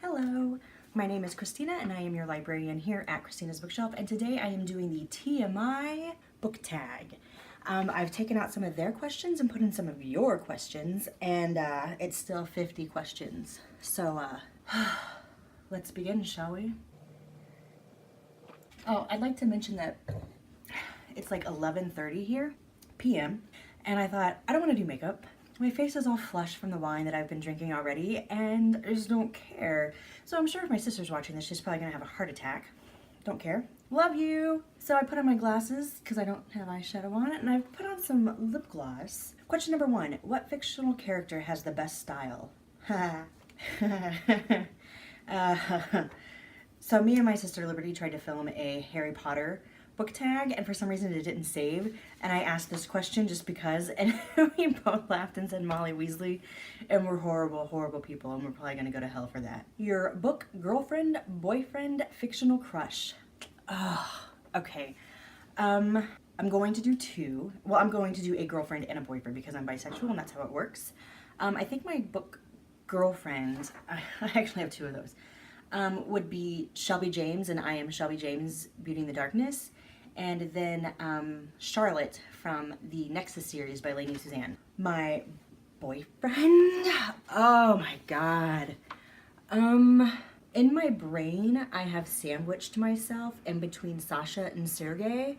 Hello, my name is Christina and I am your librarian here at Christina's Bookshelf, and today I am doing the TMI Book Tag. I've taken out some of their questions and put in some of your questions, and it's still 50 questions. So let's begin, shall we? Oh, I'd like to mention that it's like 11:30 here, p.m., and I thought, I don't want to do makeup. My face is all flushed from the wine that I've been drinking already, and I just don't care. So I'm sure if my sister's watching this, she's probably gonna have a heart attack. Don't care. Love you! So I put on my glasses, because I don't have eyeshadow on it, and I've put on some lip gloss. Question number 1, what fictional character has the best style? So me and my sister Liberty tried to film a Harry Potter book tag, and for some reason it didn't save, and I asked this question just because, and we both laughed and said Molly Weasley, and we're horrible people, and we're probably gonna go to hell for that. Your book girlfriend, boyfriend, fictional crush. Okay. I'm going to do two. Well, I'm going to do a girlfriend and a boyfriend because I'm bisexual and that's how it works. I think my book girlfriend, I actually have two of those, would be Shelby James, and I am Shelby James, Beauty and the Darkness. And then Charlotte from the Nexus series by Lady Suzanne. My boyfriend, oh my god. In my brain, I have sandwiched myself in between Sasha and Sergey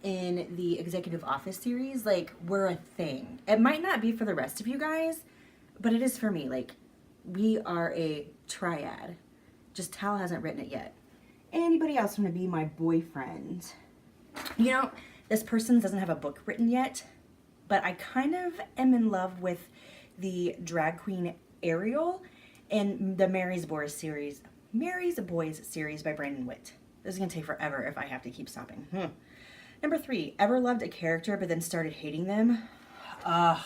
in the Executive Office series. Like, we're a thing. It might not be for the rest of you guys, but it is for me. Like, we are a triad. Just Tal hasn't written it yet. Anybody else want to be my boyfriend? You know, this person doesn't have a book written yet, but I kind of am in love with the drag queen Ariel in the Mary's Boys series by Brandon Witt. This is going to take forever if I have to keep stopping. Number 3, ever loved a character but then started hating them? I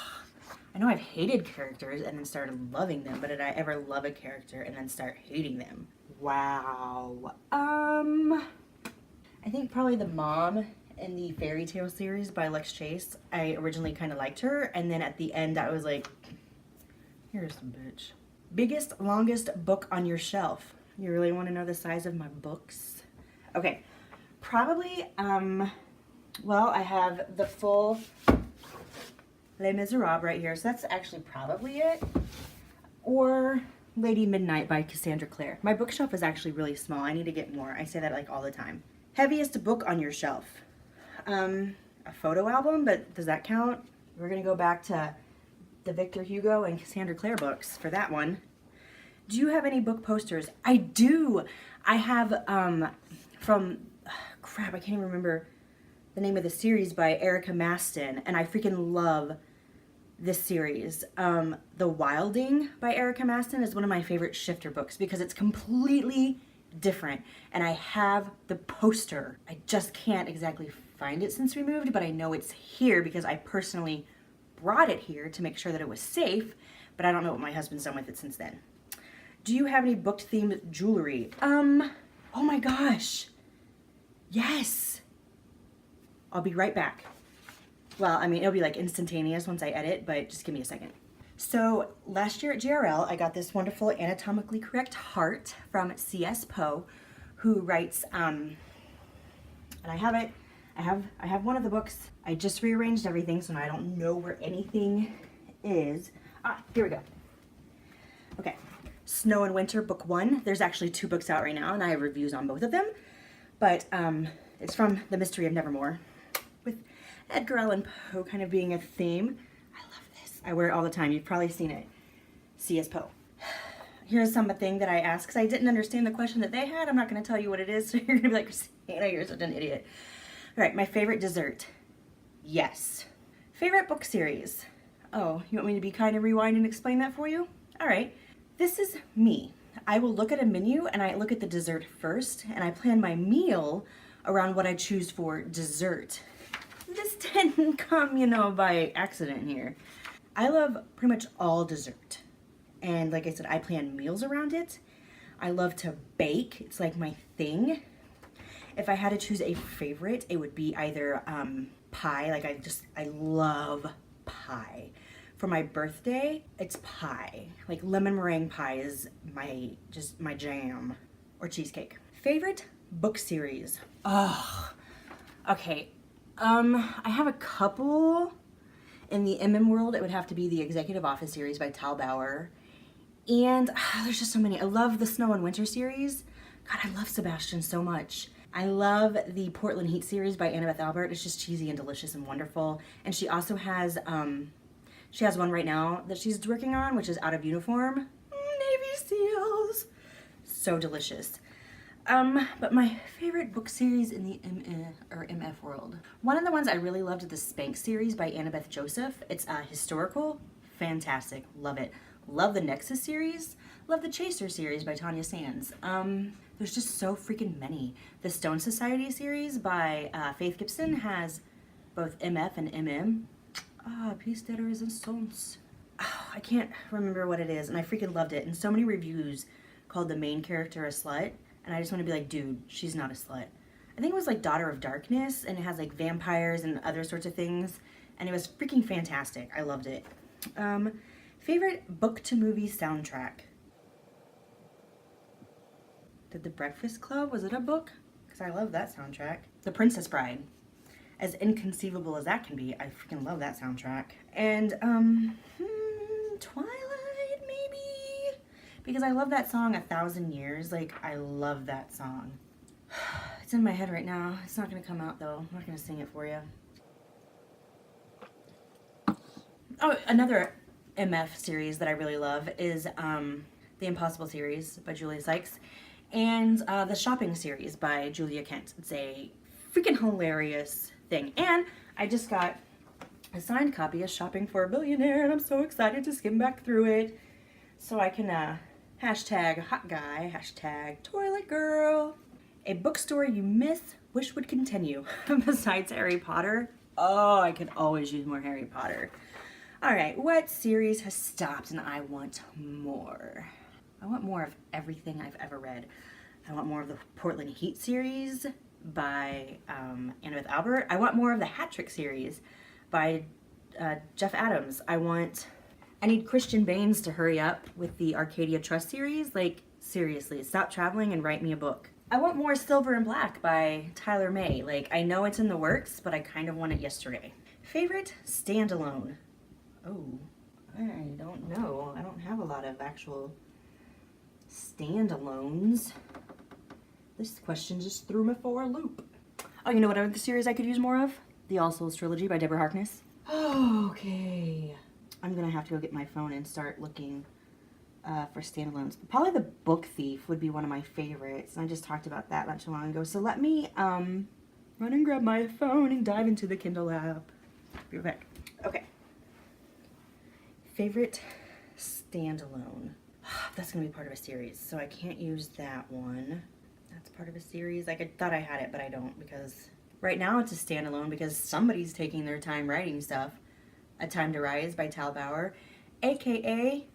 know I've hated characters and then started loving them, but did I ever love a character and then start hating them? Wow. I think probably the mom in the fairy tale series by Lex Chase. I originally kind of liked her, and then at the end I was like, here's some bitch. Biggest, longest book on your shelf. You really want to know the size of my books? Okay, probably, well, I have the full Les Miserables right here, so that's actually probably it. Or Lady Midnight by Cassandra Clare. My bookshelf is actually really small. I need to get more. I say that like all the time. Heaviest book on your shelf. A photo album, but does that count? We're gonna go back to the Victor Hugo and Cassandra Clare books for that one. Do you have any book posters? I do. I have from crap, I can't even remember the name of the series by Erica Maston, and I freaking love this series. The Wilding by Erica Maston is one of my favorite shifter books because it's completely different, and I have the poster. I just can't exactly find it since we moved, but I know it's here because I personally brought it here to make sure that it was safe, but I don't know what my husband's done with it since then. Do you have any book themed jewelry? Oh my gosh, yes. I'll be right back. Well, I mean, it'll be like instantaneous once I edit, but just give me a second. So last year at GRL, I got this wonderful anatomically correct heart from C.S. Poe, who writes, and I have it. I have one of the books. I just rearranged everything, so now I don't know where anything is. Here we go. Okay, Snow and Winter, book 1. There's actually 2 books out right now, and I have reviews on both of them. But it's from The Mystery of Nevermore, with Edgar Allan Poe kind of being a theme. I love this. I wear it all the time. You've probably seen it. C.S. Poe. Here's something that I asked because I didn't understand the question that they had. I'm not going to tell you what it is, so you're going to be like, Christina, you're such an idiot. All right, my favorite dessert. Yes. Favorite book series. Oh, you want me to be kind and rewind and explain that for you? All right. This is me. I will look at a menu and I look at the dessert first, and I plan my meal around what I choose for dessert. This didn't come, you know, by accident here. I love pretty much all dessert. And like I said, I plan meals around it. I love to bake. It's like my thing. If I had to choose a favorite, it would be either pie. Like I love pie. for my birthday, it's pie. Like lemon meringue pie is my jam, or cheesecake. Favorite book series? Oh, okay. I have a couple. In the MM world, it would have to be the Executive Office series by Tal Bauer. And there's just so many. I love the Snow and Winter series. God, I love Sebastian so much. I love the Portland Heat series by Annabeth Albert. It's just cheesy and delicious and wonderful. And she also has, she has one right now that she's working on, which is Out of Uniform. Navy SEALs. So delicious. But my favorite book series in the MF world. One of the ones I really loved is the Spank series by Annabeth Joseph. It's historical, fantastic, love it. Love the Nexus series, love the Chaser series by Tanya Sands. There's just so freaking many. The Stone Society series by Faith Gibson has both MF and MM. Peace de la Resistance. I can't remember what it is, and I freaking loved it. And so many reviews called the main character a slut. And I just want to be like, dude, she's not a slut. I think it was like Daughter of Darkness, and it has like vampires and other sorts of things. And it was freaking fantastic. I loved it. Favorite book to movie soundtrack? Did The Breakfast Club, was it a book? Because I love that soundtrack. The Princess Bride. As inconceivable as that can be, I freaking love that soundtrack. And, Twilight, maybe? Because I love that song 1,000 Years. Like, I love that song. It's in my head right now. It's not going to come out, though. I'm not going to sing it for you. Oh, another MF series that I really love is The Impossible series by Julia Sykes and the Shopping series by Julia Kent. It's a freaking hilarious thing. And I just got a signed copy of Shopping for a Billionaire, and I'm so excited to skim back through it so I can hashtag hot guy, hashtag toilet girl. A bookstore you miss, wish would continue besides Harry Potter. Oh, I could always use more Harry Potter. All right, what series has stopped and I want more? I want more of everything I've ever read. I want more of the Portland Heat series by Annabeth Albert. I want more of the Hat Trick series by Jeff Adams. I need Christian Baines to hurry up with the Arcadia Trust series. Like, seriously, stop traveling and write me a book. I want more Silver and Black by Tyler May. Like, I know it's in the works, but I kind of want it yesterday. Favorite standalone? Oh, I don't know. I don't have a lot of actual standalones. This question just threw me for a loop. Oh, you know what other series I could use more of? The All Souls trilogy by Deborah Harkness. Okay. I'm gonna have to go get my phone and start looking for standalones. Probably The Book Thief would be one of my favorites. And I just talked about that not too long ago. So let me run and grab my phone and dive into the Kindle app. Be right back. Okay. Favorite standalone. That's gonna be part of a series, so I can't use that one. That's part of a series. Like, I thought I had it, but I don't, because right now it's a standalone because somebody's taking their time writing stuff. A Time to Rise by Tal Bauer, aka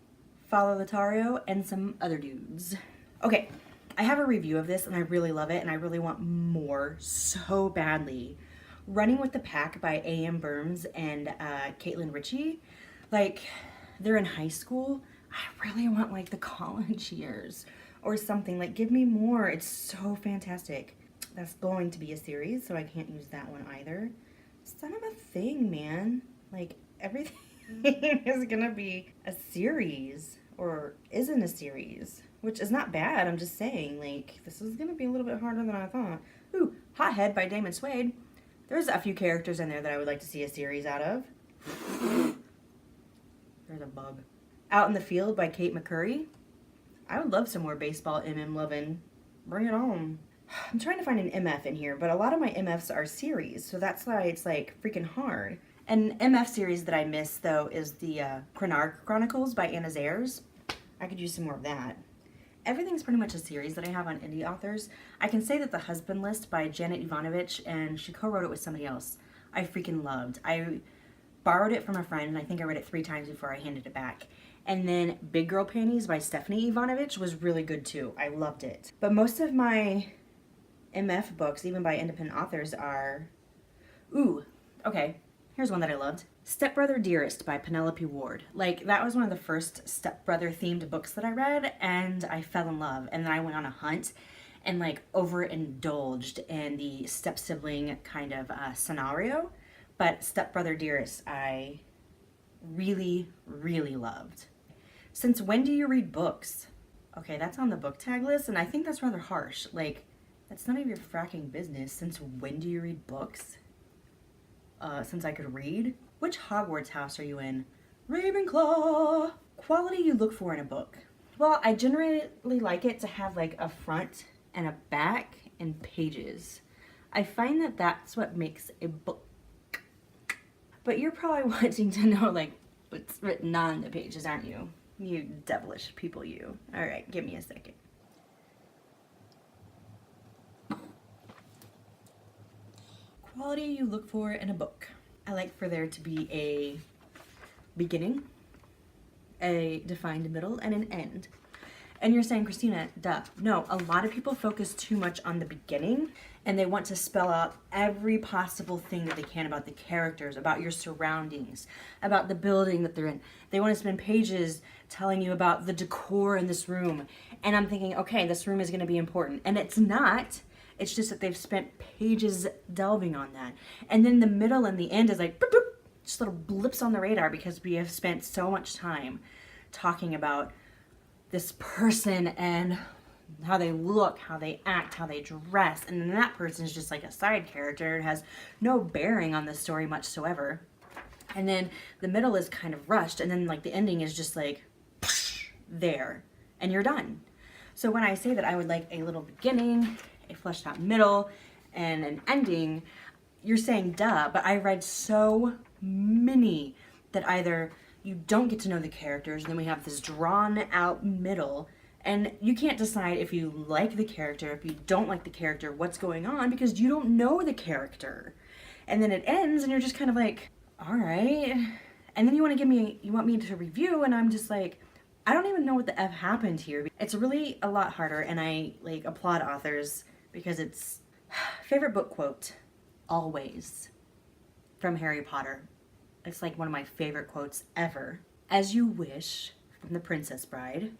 Follow Lothario and some other dudes. Okay, I have a review of this and I really love it and I really want more so badly. Running with the Pack by A.M. Burns and Caitlin Ritchie. Like, they're in high school. I really want like the college years or something. Like, give me more. It's so fantastic. That's going to be a series, so I can't use that one either. Son of a thing, man. Like, everything is gonna be a series or isn't a series, which is not bad. I'm just saying, like, this is gonna be a little bit harder than I thought. Ooh, Hothead by Damon Suede. There's a few characters in there that I would like to see a series out of. There's a bug. Out in the Field by Kate McCurry. I would love some more baseball MM lovin'. Bring it on. I'm trying to find an MF in here, but a lot of my MFs are series, so that's why it's like freaking hard. An MF series that I miss, though, is the Crenard Chronicles by Anna Zayers. I could use some more of that. Everything's pretty much a series that I have on indie authors. I can say that The Husband List by Janet Ivanovich, and she co-wrote it with somebody else, I freaking loved. I borrowed it from a friend, and I think I read it 3 times before I handed it back. And then Big Girl Panties by Stephanie Ivanovich was really good, too. I loved it. But most of my MF books, even by independent authors, are... Ooh, okay. Here's one that I loved. Stepbrother Dearest by Penelope Ward. Like, that was one of the first stepbrother themed books that I read, and I fell in love. And then I went on a hunt and like overindulged in the step sibling kind of scenario. But Stepbrother Dearest, I really, really loved. Since when do you read books? Okay, that's on the book tag list, and I think that's rather harsh. Like, that's none of your fracking business. Since when do you read books? Since I could read? Which Hogwarts house are you in? Ravenclaw! Quality you look for in a book. Well, I generally like it to have like a front and a back and pages. I find that that's what makes a book. But you're probably wanting to know like what's written on the pages, aren't you? You devilish people, you. All right, give me a second. Quality you look for in a book. I like for there to be a beginning, a defined middle, and an end. And you're saying, Christina, duh. No, a lot of people focus too much on the beginning and they want to spell out every possible thing that they can about the characters, about your surroundings, about the building that they're in. They want to spend pages telling you about the decor in this room. And I'm thinking, okay, this room is going to be important. And it's not. It's just that they've spent pages delving on that. And then the middle and the end is like, boop, boop, just little blips on the radar because we have spent so much time talking about this person and how they look, how they act, how they dress, and then that person is just like a side character. It has no bearing on the story whatsoever. And then the middle is kind of rushed, and then like the ending is just like there, and you're done. So when I say that I would like a little beginning, a fleshed out middle, and an ending, you're saying duh, but I read so many that either you don't get to know the characters, and then we have this drawn out middle, and you can't decide if you like the character, if you don't like the character, what's going on, because you don't know the character. And then it ends, and you're just kind of like, all right. And then you want me to review, and I'm just like, I don't even know what the F happened here. It's really a lot harder, and I like applaud authors because it's favorite book quote, always, from Harry Potter. It's like one of my favorite quotes ever. As you wish, from The Princess Bride.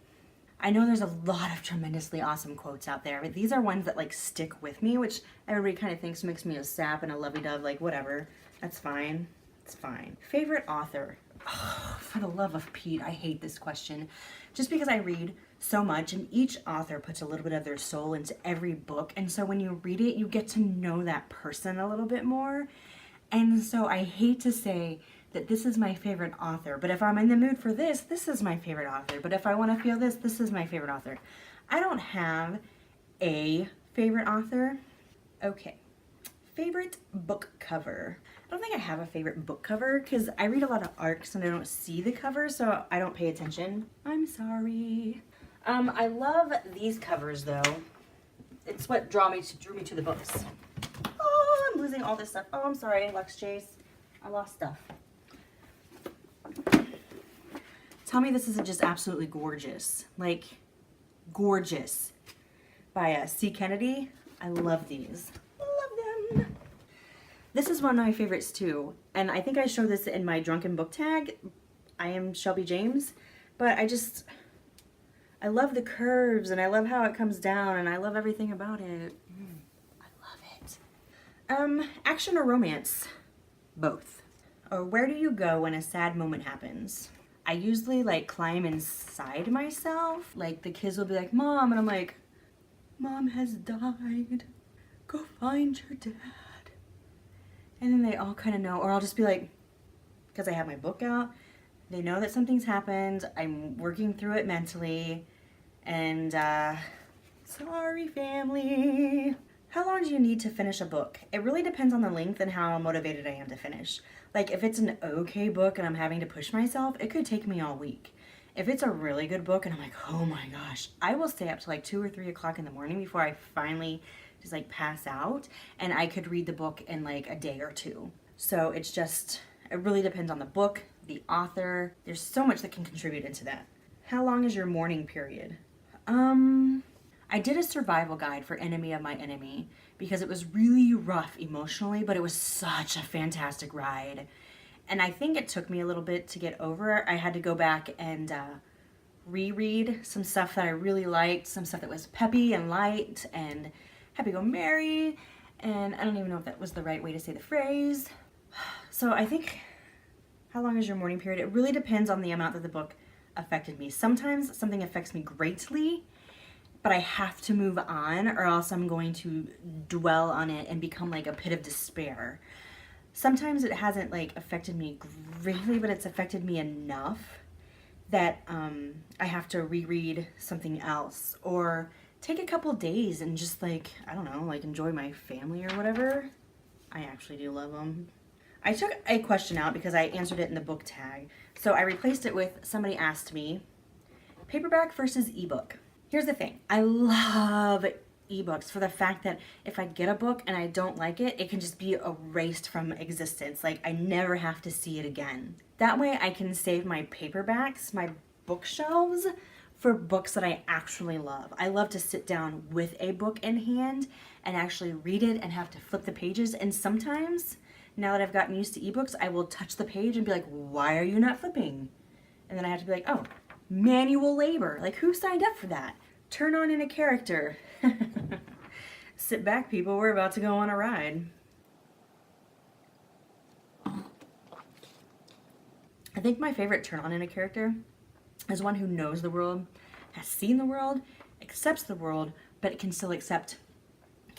I know there's a lot of tremendously awesome quotes out there, but these are ones that like stick with me, which everybody kind of thinks makes me a sap and a lovey-dove, like whatever. That's fine. It's fine. Favorite author? Oh, for the love of Pete, I hate this question. Just because I read so much and each author puts a little bit of their soul into every book, and so when you read it, you get to know that person a little bit more. And so I hate to say that this is my favorite author, but if I'm in the mood for this, this is my favorite author. But if I want to feel this, this is my favorite author. I don't have a favorite author. Okay. Favorite book cover. I don't think I have a favorite book cover because I read a lot of ARCs and I don't see the cover, so I don't pay attention. I'm sorry. I love these covers though. It's what drew me to the books. Oh, I'm losing all this stuff. Oh, I'm sorry, Lex Chase. I lost stuff. Tell me this isn't just absolutely gorgeous. Like, gorgeous. By C. Kennedy. I love these. Love them. This is one of my favorites too. And I think I showed this in my drunken book tag. I am Shelby James. But I love the curves and I love how it comes down and I love everything about it. I love it. Action or romance? Both. Or where do you go when a sad moment happens? I usually like climb inside myself. Like the kids will be like, Mom, and I'm like, Mom has died. Go find your dad. And then they all kind of know, or I'll just be like, because I have my book out, they know that something's happened. I'm working through it mentally. And sorry, family. How long do you need to finish a book? It really depends on the length and how motivated I am to finish. Like if it's an okay book and I'm having to push myself, it could take me all week. If it's a really good book and I'm like, oh my gosh, I will stay up to like 2 or 3 o'clock in the morning before I finally just like pass out, and I could read the book in like a day or two. So it's just, it really depends on the book, the author. There's so much that can contribute into that. How long is your mourning period? I did a survival guide for Enemy of My Enemy because it was really rough emotionally, but it was such a fantastic ride. And I think it took me a little bit to get over it. I had to go back and reread some stuff that I really liked, some stuff that was peppy and light and happy go merry, and I don't even know if that was the right way to say the phrase. So I think, how long is your mourning period? It really depends on the amount that the book affected me. Sometimes something affects me greatly, but I have to move on or else I'm going to dwell on it and become like a pit of despair. Sometimes it hasn't like affected me greatly, but it's affected me enough that I have to reread something else or take a couple days and just like, I don't know, like enjoy my family or whatever. I actually do love them. I took a question out because I answered it in the book tag. So I replaced it with, somebody asked me, paperback versus ebook. Here's the thing. I love ebooks for the fact that if I get a book and I don't like it, it can just be erased from existence. Like I never have to see it again. That way I can save my paperbacks, my bookshelves, for books that I actually love. I love to sit down with a book in hand and actually read it and have to flip the pages. And sometimes, now that I've gotten used to ebooks, I will touch the page and be like, why are you not flipping? And then I have to be like, oh, manual labor. Like, who signed up for that? Turn on in a character. Sit back, people. We're about to go on a ride. I think my favorite turn on in a character is one who knows the world, has seen the world, accepts the world, but can still accept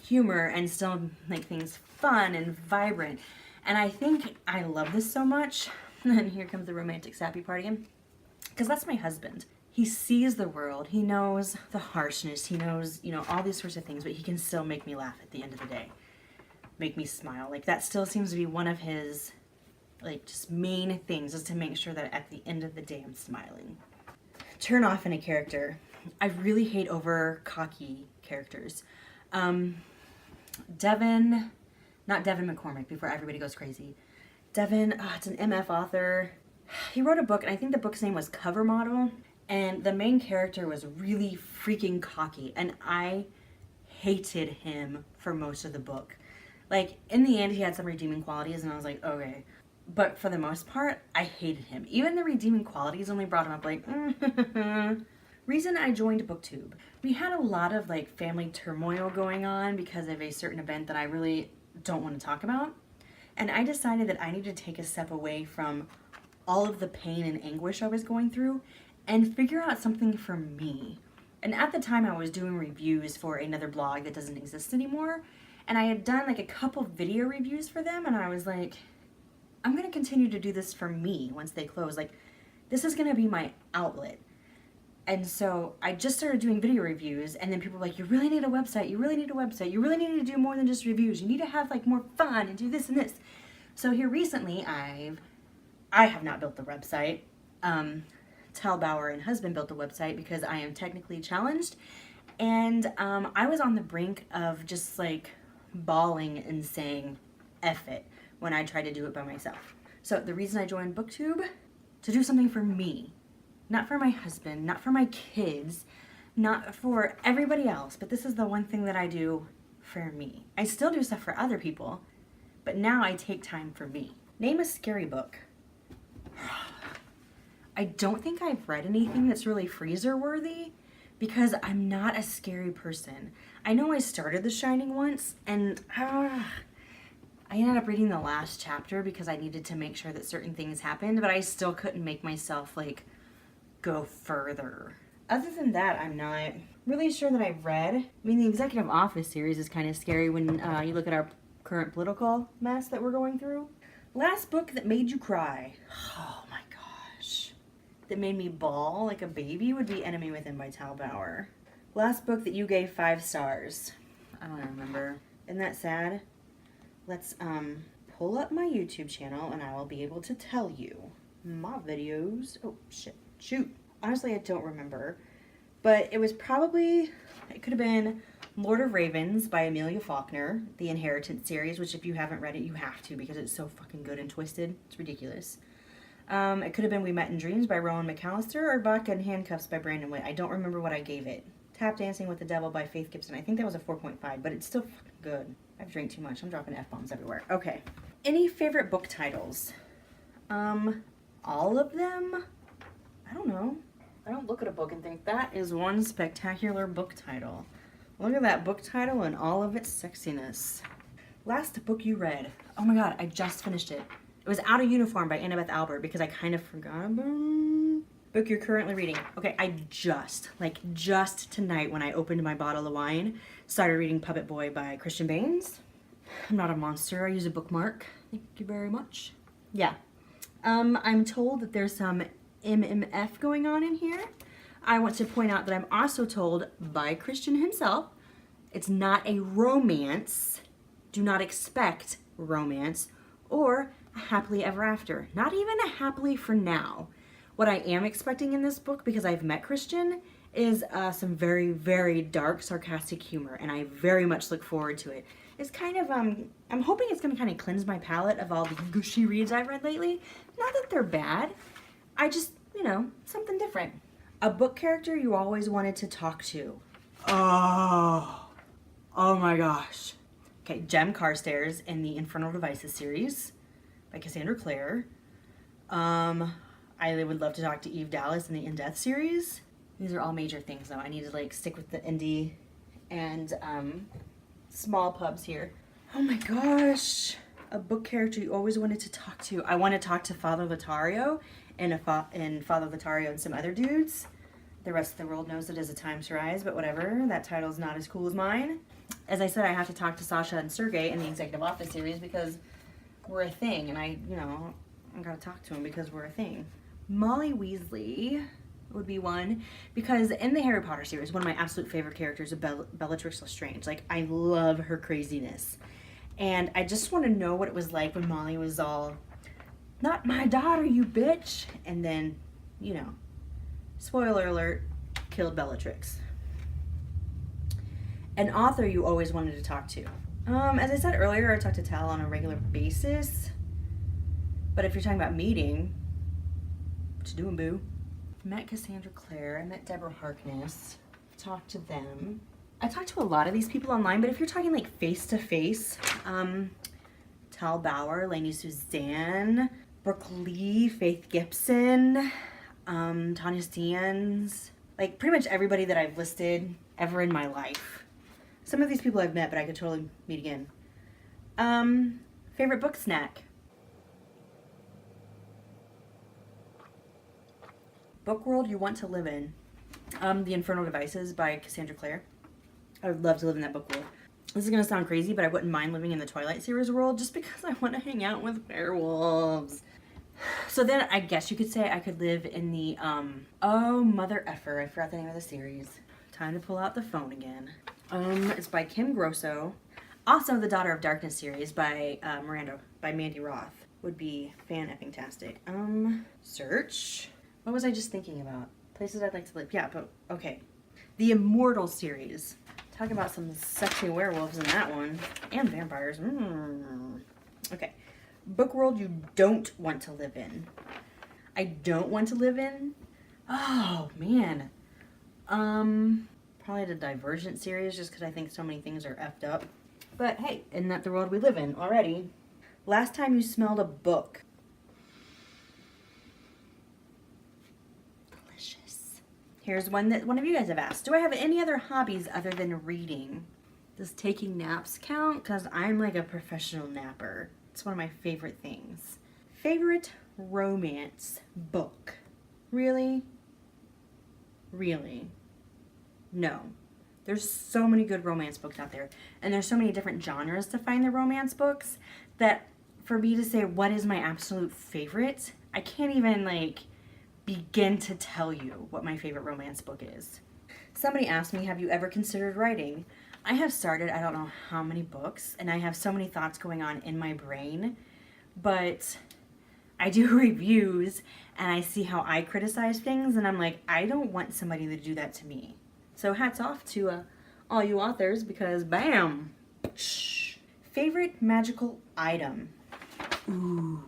humor and still make things fun and vibrant. And I think I love this so much. And here comes the romantic sappy part again. Because that's my husband. He sees the world. He knows the harshness. He knows, you know, all these sorts of things, but he can still make me laugh at the end of the day. Make me smile. Like that still seems to be one of his, like, just main things, is to make sure that at the end of the day I'm smiling. Turn off in a character. I really hate over cocky characters. Devin, not Devin McCormick, before everybody goes crazy. Devin, it's an MF author. He wrote a book, and I think the book's name was Cover Model, and the main character was really freaking cocky, and I hated him for most of the book. Like, in the end, he had some redeeming qualities, and I was like, okay. But for the most part, I hated him. Even the redeeming qualities only brought him up like, Reason I joined BookTube. We had a lot of like family turmoil going on because of a certain event that I really don't want to talk about. And I decided that I needed to take a step away from all of the pain and anguish I was going through and figure out something for me. And at the time I was doing reviews for another blog that doesn't exist anymore. And I had done like a couple video reviews for them, and I was like, I'm going to continue to do this for me once they close. Like, this is going to be my outlet. And so I just started doing video reviews, and then people were like, you really need a website, you really need a website, you really need to do more than just reviews, you need to have like more fun and do this and this. So here recently I have not built the website. Tal Bauer and husband built the website because I am technically challenged, and I was on the brink of just like bawling and saying F it when I tried to do it by myself. So the reason I joined BookTube, to do something for me. Not for my husband, not for my kids, not for everybody else, but this is the one thing that I do for me. I still do stuff for other people, but now I take time for me. Name a scary book. I don't think I've read anything that's really freezer worthy because I'm not a scary person. I know I started The Shining once, and I ended up reading the last chapter because I needed to make sure that certain things happened, but I still couldn't make myself like go further. Other than that, I'm not really sure that I've read. I mean, the Executive Office series is kind of scary when you look at our current political mess that we're going through. Last book that made you cry. Oh my gosh. That made me bawl like a baby would be Enemy Within by Tal Bauer. Last book that you gave 5 stars. I don't remember. Isn't that sad? Let's pull up my YouTube channel and I will be able to tell you my videos. Oh shit. Shoot. Honestly, I don't remember. But it was probably, it could have been Lord of Ravens by Amelia Faulkner, the Inheritance series, which if you haven't read it, you have to because it's so fucking good and twisted. It's ridiculous. It could have been We Met in Dreams by Rowan McAllister or Vodka and Handcuffs by Brandon Witt. I don't remember what I gave it. Tap Dancing with the Devil by Faith Gibson. I think that was a 4.5, but it's still fucking good. I've drank too much. I'm dropping F-bombs everywhere. Okay. Any favorite book titles? All of them? I don't know. I don't look at a book and think that is one spectacular book title. Look at that book title and all of its sexiness. Last book you read. Oh my god, I just finished it. It was Out of Uniform by Annabeth Albert because I kind of forgot about it. Book you're currently reading. Okay, I just tonight when I opened my bottle of wine, started reading Puppet Boy by Christian Baines. I'm not a monster, I use a bookmark. Thank you very much. Yeah. I'm told that there's some MMF going on in here. I want to point out that I'm also told by Christian himself, it's not a romance. Do not expect romance or a happily ever after. Not even a happily for now. What I am expecting in this book, because I've met Christian, is some very, very dark, sarcastic humor, and I very much look forward to it. It's kind of, I'm hoping it's going to kind of cleanse my palate of all the gushy reads I've read lately. Not that they're bad. I just, you know, something different. A book character you always wanted to talk to. Oh my gosh. Okay, Jem Carstairs in the Infernal Devices series by Cassandra Clare. I would love to talk to Eve Dallas in the In Death series. These are all major things though. I need to like stick with the indie and small pubs here. Oh my gosh. A book character you always wanted to talk to. I want to talk to Father Lothario and Father Lothario and some other dudes. The rest of the world knows it as A Time to Rise, but whatever. That title's not as cool as mine. As I said, I have to talk to Sasha and Sergei in the Executive Office series because we're a thing, and I gotta talk to him because we're a thing. Molly Weasley would be one, because in the Harry Potter series, one of my absolute favorite characters is Bellatrix Lestrange. Like, I love her craziness. And I just want to know what it was like when Molly was all, "Not my daughter, you bitch," and then, you know, spoiler alert, killed Bellatrix. An author you always wanted to talk to. As I said earlier, I talk to Tal on a regular basis. But if you're talking about meeting, what you doing, boo? I met Cassandra Clare, I met Deborah Harkness, talked to them. I talked to a lot of these people online, but if you're talking like face to face, Tal Bauer, Lainey Suzanne, Brooke Lee, Faith Gibson, Tanya Steans, like pretty much everybody that I've listed ever in my life. Some of these people I've met, but I could totally meet again. Favorite book snack? Book world you want to live in. The Infernal Devices by Cassandra Clare. I would love to live in that book world. This is going to sound crazy, but I wouldn't mind living in the Twilight series world just because I want to hang out with werewolves. So then I guess you could say I could live in the, oh, mother effer, I forgot the name of the series. Time to pull out the phone again. It's by Kim Grosso. Also the Daughter of Darkness series by Mandy Roth would be fan-effing-tastic. Search. What was I just thinking about? Places I'd like to live. Yeah, but okay. The Immortal series. Talk about some sexy werewolves in that one. And vampires. Okay. Book world you don't want to live in. I don't want to live in? Oh, man. Probably the Divergent series just because I think so many things are effed up. But hey, isn't that the world we live in already? Last time you smelled a book. Delicious. Here's one that one of you guys have asked. Do I have any other hobbies other than reading? Does taking naps count? Because I'm like a professional napper. It's one of my favorite things. Favorite romance book? Really? Really? No. There's so many good romance books out there. And there's so many different genres to find the romance books that for me to say what is my absolute favorite, I can't even like begin to tell you what my favorite romance book is. Somebody asked me, have you ever considered writing? I have started, I don't know how many books, and I have so many thoughts going on in my brain, but I do reviews and I see how I criticize things and I'm like, I don't want somebody to do that to me. So hats off to all you authors because bam! Favorite magical item? Ooh.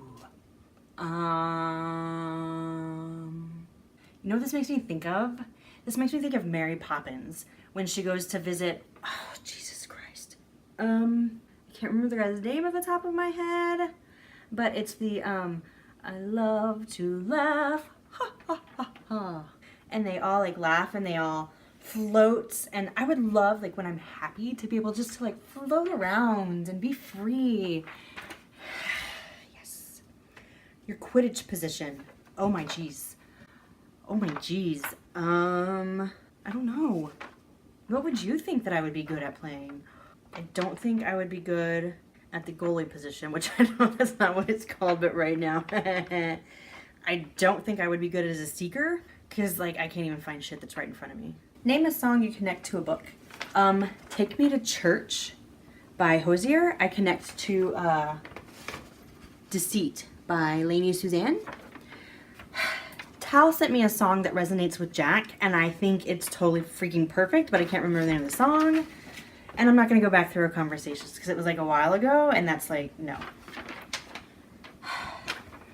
You know what this makes me think of? This makes me think of Mary Poppins when she goes to visit, oh, Jesus Christ. I can't remember the guy's name at the top of my head, but it's the I love to laugh. Ha ha ha ha. And they all like laugh and they all float. And I would love, like when I'm happy, to be able just to like float around and be free. Yes. Your Quidditch position. Oh my geez. Oh my geez. I don't know. What would you think that I would be good at playing? I don't think I would be good at the goalie position, which I know that's not what it's called, but right now. I don't think I would be good as a seeker, because like I can't even find shit that's right in front of me. Name a song you connect to a book. Take Me to Church by Hosier. I connect to Deceit by Lainey Suzanne. Tal sent me a song that resonates with Jack, and I think it's totally freaking perfect, but I can't remember the name of the song. And I'm not going to go back through our conversations because it was like a while ago, and that's like, no.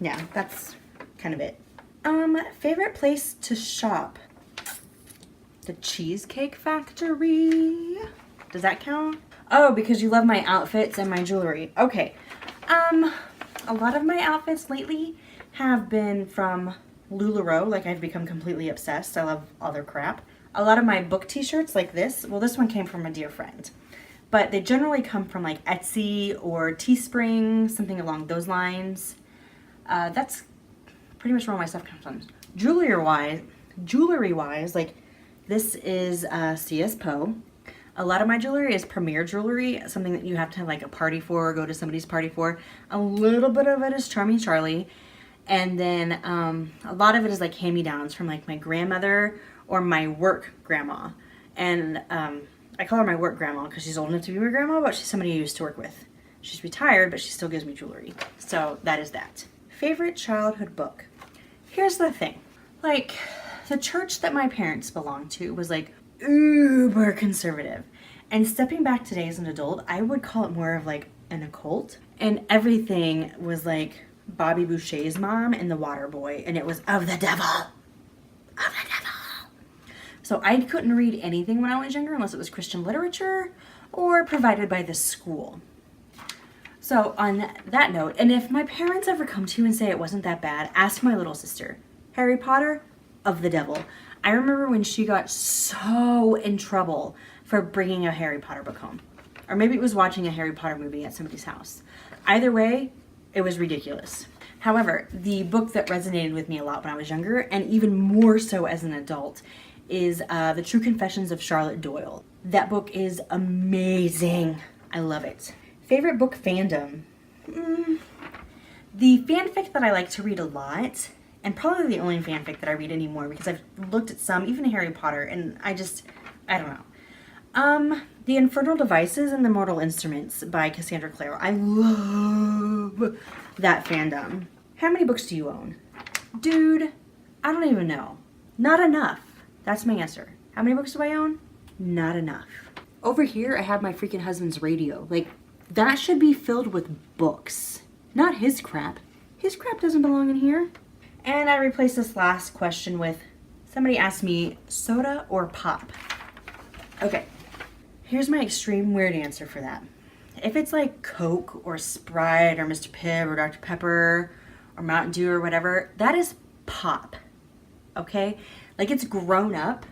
Yeah, that's kind of it. Favorite place to shop? The Cheesecake Factory. Does that count? Oh, because you love my outfits and my jewelry. Okay. A lot of my outfits lately have been from LuLaRoe. Like, I've become completely obsessed. I love all their crap. A lot of my book t-shirts like this, well, this one came from a dear friend, but they generally come from like Etsy or Teespring, something along those lines. That's pretty much where all my stuff comes from. Jewelry wise, like this is CS Poe. A lot of my jewelry is premier jewelry, something that you have to have like a party for or go to somebody's party for. A little bit of it is Charming Charlie. And then a lot of it is like hand-me-downs from like my grandmother or my work grandma. And I call her my work grandma because she's old enough to be my grandma, but she's somebody I used to work with. She's retired, but she still gives me jewelry. So that is that. Favorite childhood book? Here's the thing. Like, the church that my parents belonged to was like uber conservative. And stepping back today as an adult, I would call it more of like an occult. And everything was like Bobby Boucher's mom and the Water Boy, and it was of the devil. Of the devil. So I couldn't read anything when I was younger unless it was Christian literature or provided by the school. So on that note, and if my parents ever come to you and say it wasn't that bad, ask my little sister. Harry Potter, of the devil. I remember when she got so in trouble for bringing a Harry Potter book home. Or maybe it was watching a Harry Potter movie at somebody's house. Either way, it was ridiculous. However, the book that resonated with me a lot when I was younger, and even more so as an adult, is The True Confessions of Charlotte Doyle. That book is amazing. I love it. Favorite book fandom? The fanfic that I like to read a lot, and probably the only fanfic that I read anymore because I've looked at some, even Harry Potter, and I don't know. The Infernal Devices and the Mortal Instruments by Cassandra Clare. I love that fandom. How many books do you own? Dude, I don't even know. Not enough. That's my answer. How many books do I own? Not enough. Over here, I have my freaking husband's radio. Like, that should be filled with books. Not his crap. His crap doesn't belong in here. And I replaced this last question with, somebody asked me, soda or pop? Okay, here's my extreme weird answer for that. If it's like Coke or Sprite or Mr. Pibb or Dr. Pepper or Mountain Dew or whatever, that is pop, okay? Like, it's grown up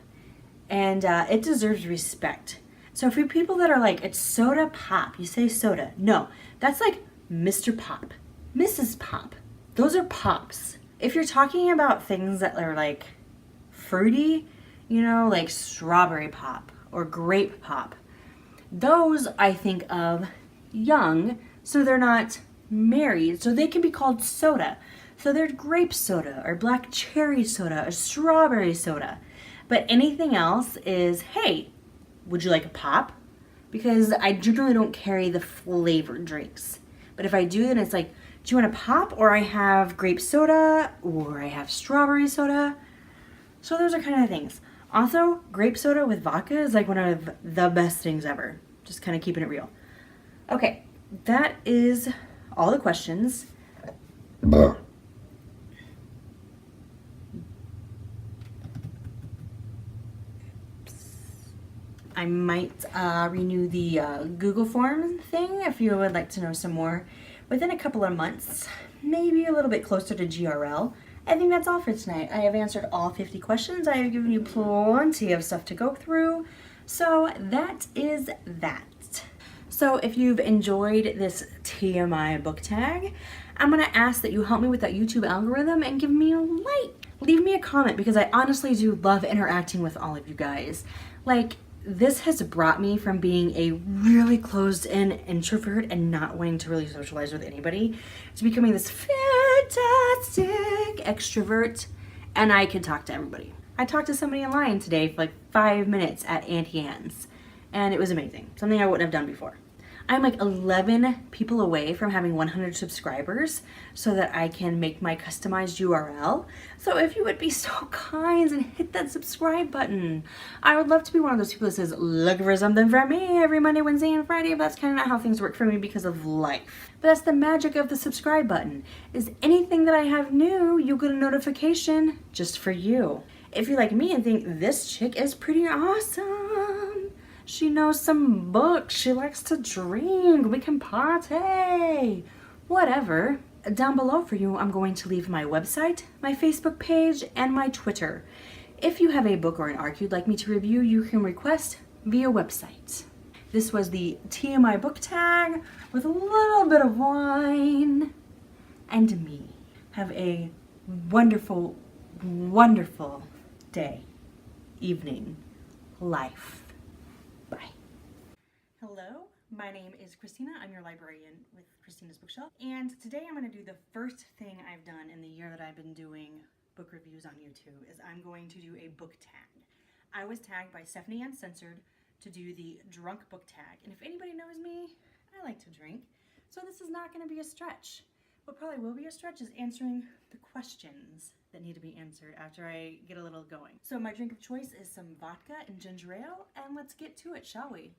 and it deserves respect. So for people that are like, it's soda pop, you say soda. No, that's like Mr. Pop, Mrs. Pop. Those are pops. If you're talking about things that are like fruity, you know, like strawberry pop or grape pop, those I think of young, so they're not married, so they can be called soda. So they're grape soda or black cherry soda or strawberry soda. But anything else is, hey, would you like a pop? Because I generally don't carry the flavored drinks. But if I do, then it's like, do you want a pop? Or I have grape soda, or I have strawberry soda. So those are kind of things. Also, grape soda with vodka is like one of the best things ever. Just kind of keeping it real. Okay, that is all the questions. I might renew the Google form thing if you would like to know some more within a couple of months, maybe a little bit closer to GRL. I think that's all for tonight. I have answered all 50 questions. I have given you plenty of stuff to go through. So that is that. So if you've enjoyed this TMI book tag, I'm gonna ask that you help me with that YouTube algorithm and give me a like. Leave me a comment because I honestly do love interacting with all of you guys. Like, this has brought me from being a really closed-in introvert and not wanting to really socialize with anybody to becoming this fantastic extrovert, and I can talk to everybody. I talked to somebody in line today for like 5 minutes at Auntie Anne's, and it was amazing. Something I wouldn't have done before. I'm like 11 people away from having 100 subscribers so that I can make my customized URL. So if you would be so kind and hit that subscribe button. I would love to be one of those people that says, look for something from me every Monday, Wednesday, and Friday, but that's kind of not how things work for me because of life. But that's the magic of the subscribe button, is anything that I have new, you'll get a notification just for you. If you're like me and think this chick is pretty awesome, she knows some books, she likes to drink, we can party, whatever. Down below for you, I'm going to leave my website, my Facebook page, and my Twitter. If you have a book or an arc you'd like me to review, you can request via website. This was the TMI book tag with a little bit of wine and me. Have a wonderful, wonderful day, evening, life. Bye. Hello, my name is Christina. I'm your librarian with Christina's Bookshelf. And today I'm going to do the first thing I've done in the year that I've been doing book reviews on YouTube, is I'm going to do a book tag. I was tagged by Stephanie Uncensored to do the drunk book tag. And if anybody knows me, I like to drink. So this is not going to be a stretch. What probably will be a stretch is answering the questions that need to be answered after I get a little going. So my drink of choice is some vodka and ginger ale, and let's get to it, shall we?